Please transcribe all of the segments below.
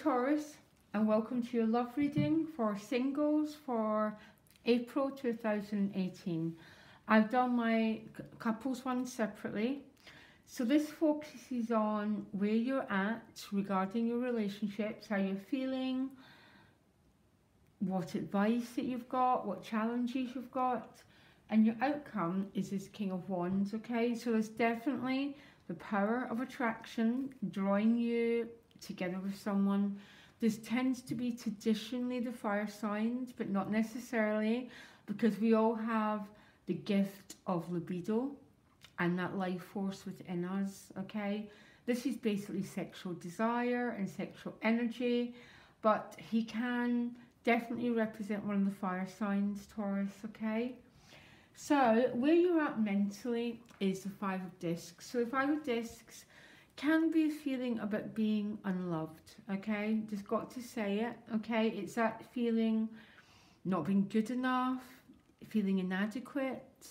Taurus, and welcome to your love reading for singles for April 2018. I've done my couples one separately. So this focuses on where you're at regarding your relationships, how you're feeling, what advice that you've got, what challenges you've got, and your outcome is this King of Wands, okay? So there's definitely the power of attraction, drawing you together with someone. This tends to be traditionally the fire signs, but not necessarily, because we all have the gift of libido and that life force within us, okay? This is basically sexual desire and sexual energy, but he can definitely represent one of the fire signs, Taurus, okay? So where you're at mentally is the Five of Discs. So the Five of Discs can be a feeling about being unloved, okay? Just got to say it, okay? It's that feeling not being good enough, feeling inadequate.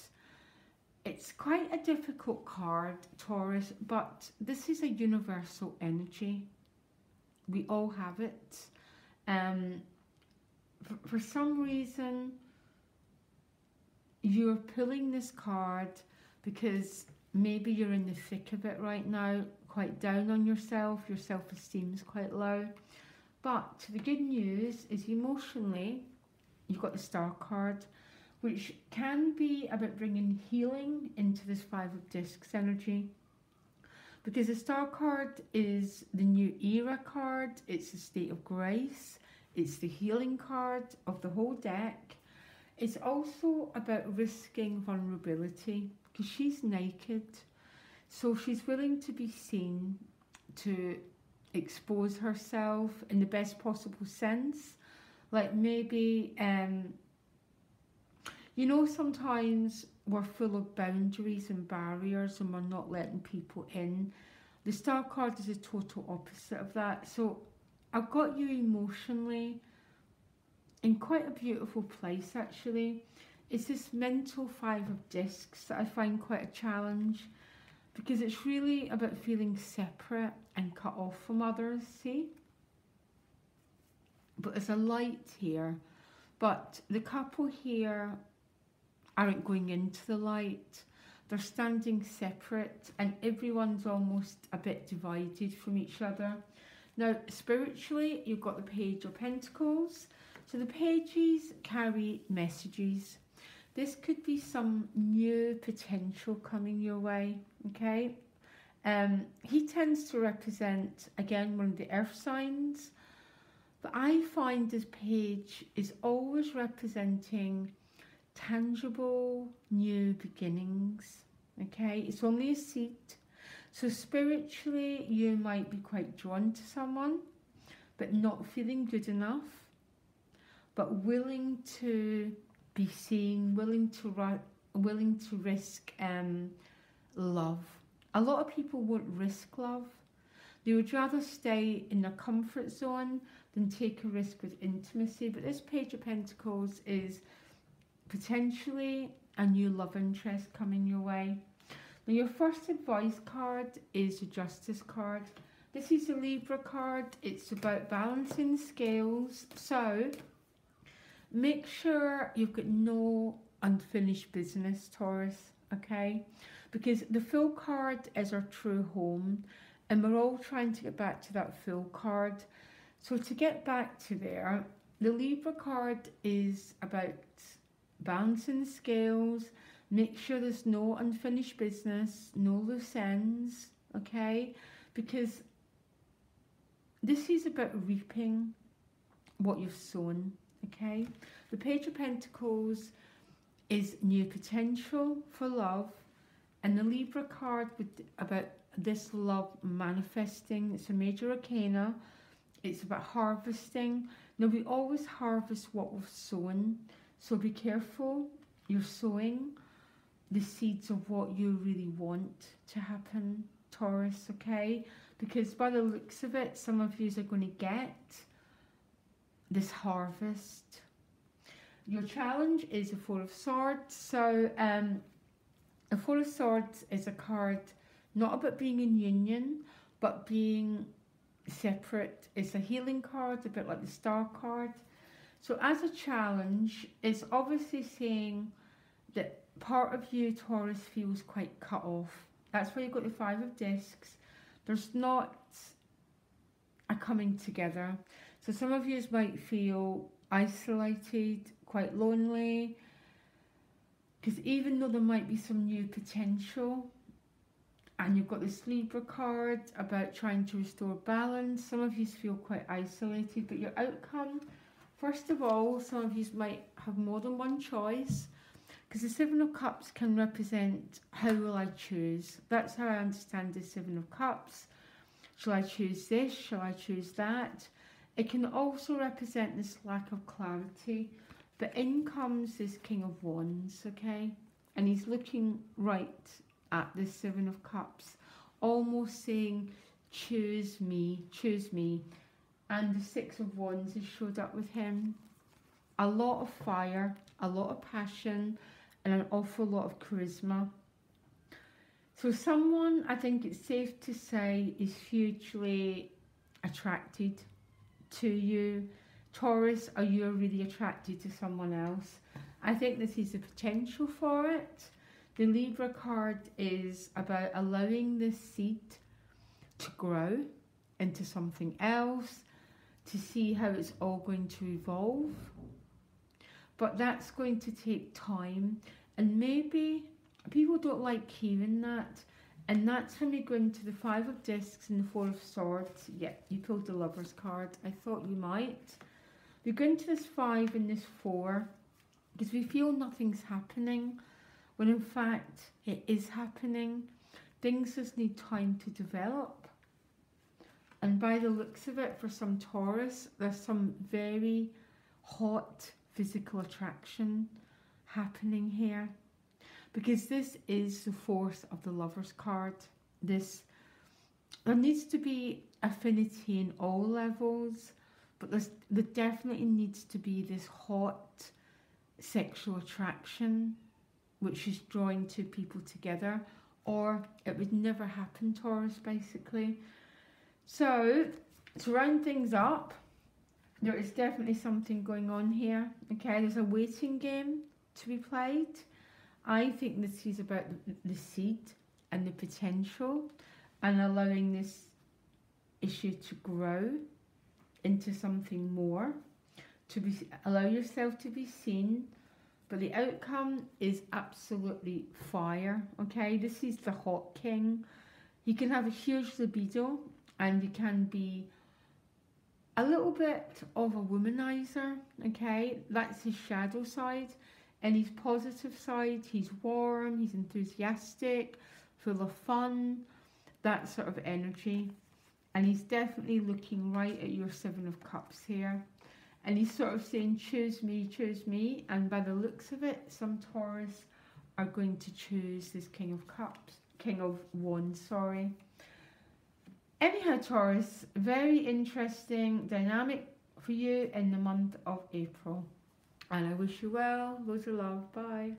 It's quite a difficult card, Taurus, but this is a universal energy. We all have it. For some reason, you're pulling this card because maybe you're in the thick of it right now, quite down on yourself, your self-esteem is quite low. But the good news is emotionally, you've got the Star card, which can be about bringing healing into this Five of Discs energy. Because the Star card is the new era card, it's the state of grace, it's the healing card of the whole deck. It's also about risking vulnerability, because she's naked, so she's willing to be seen, to expose herself in the best possible sense. Like maybe, you know, sometimes we're full of boundaries and barriers and we're not letting people in. The Star card is a total opposite of that. So I've got you emotionally in quite a beautiful place, actually. It's this mental Five of Discs that I find quite a challenge, because it's really about feeling separate and cut off from others, see? But there's a light here. But the couple here aren't going into the light. They're standing separate and everyone's almost a bit divided from each other. Now, spiritually, you've got the Page of Pentacles. So the pages carry messages. This could be some new potential coming your way, okay? He tends to represent, again, one of the earth signs. But I find this page is always representing tangible new beginnings, okay? It's only a seed. So spiritually, you might be quite drawn to someone, but not feeling good enough, but willing to be seen, willing to risk love. A lot of people won't risk love. They would rather stay in their comfort zone than take a risk with intimacy. But this Page of Pentacles is potentially a new love interest coming your way. Now, your first advice card is the Justice card. This is a Libra card. It's about balancing scales. So make sure you've got no unfinished business, Taurus, okay? Because the Fool card is our true home, and we're all trying to get back to that Fool card. So to get back to there, the Libra card is about balancing the scales. Make sure there's no unfinished business, no loose ends, okay? Because this is about reaping what you've sown, okay? The Page of Pentacles is new potential for love, and the Libra card with about this love manifesting. It's a major arcana. It's about harvesting. Now, we always harvest what we've sown, so be careful. You're sowing the seeds of what you really want to happen, Taurus, okay? Because by the looks of it, some of you are going to get this harvest. Your challenge is the Four of Swords. So the Four of Swords is a card not about being in union, but being separate. It's a healing card, a bit like the star card. So as a challenge, it's obviously saying that part of you, Taurus, feels quite cut off. That's why you've got the Five of Discs. There's not a coming together. So some of you might feel isolated, quite lonely, because even though there might be some new potential, and you've got this Libra card about trying to restore balance, some of you feel quite isolated, but your outcome, first of all, some of you might have more than one choice, because the Seven of Cups can represent, how will I choose? That's how I understand the Seven of Cups. Shall I choose this? Shall I choose that? It can also represent this lack of clarity. But in comes this King of Wands, okay? And he's looking right at the Seven of Cups, almost saying, choose me, choose me. And the Six of Wands has showed up with him. A lot of fire, a lot of passion, and an awful lot of charisma. So someone, I think it's safe to say, is hugely attracted to you. Taurus, are you really attracted to someone else? I think this is the potential for it. The Libra card is about allowing this seed to grow into something else, to see how it's all going to evolve. But that's going to take time, and maybe people don't like hearing that. And that's when we go into the Five of Discs and the Four of Swords. Yeah, you pulled the Lover's card. I thought you might. We go into this 5 and this 4 because we feel nothing's happening, when in fact it is happening. Things just need time to develop. And by the looks of it, for some Taurus, there's some very hot physical attraction happening here. Because this is the force of the Lover's card. There needs to be affinity in all levels, but there definitely needs to be this hot sexual attraction which is drawing two people together, or it would never happen, Taurus, basically. So, to round things up, there is definitely something going on here. Okay, there's a waiting game to be played. I think this is about the seed and the potential, and allowing this issue to grow into something more, allow yourself to be seen. But the outcome is absolutely fire. Okay, this is the hot king. He can have a huge libido, and he can be a little bit of a womanizer. Okay, that's his shadow side. And his positive side, he's warm, he's enthusiastic, full of fun, that sort of energy. And he's definitely looking right at your Seven of Cups here. And he's sort of saying, choose me, choose me. And by the looks of it, some Taurus are going to choose this King of Cups, King of Wands, sorry. Anyhow, Taurus, very interesting dynamic for you in the month of April. And I wish you well. Loads of love. Bye.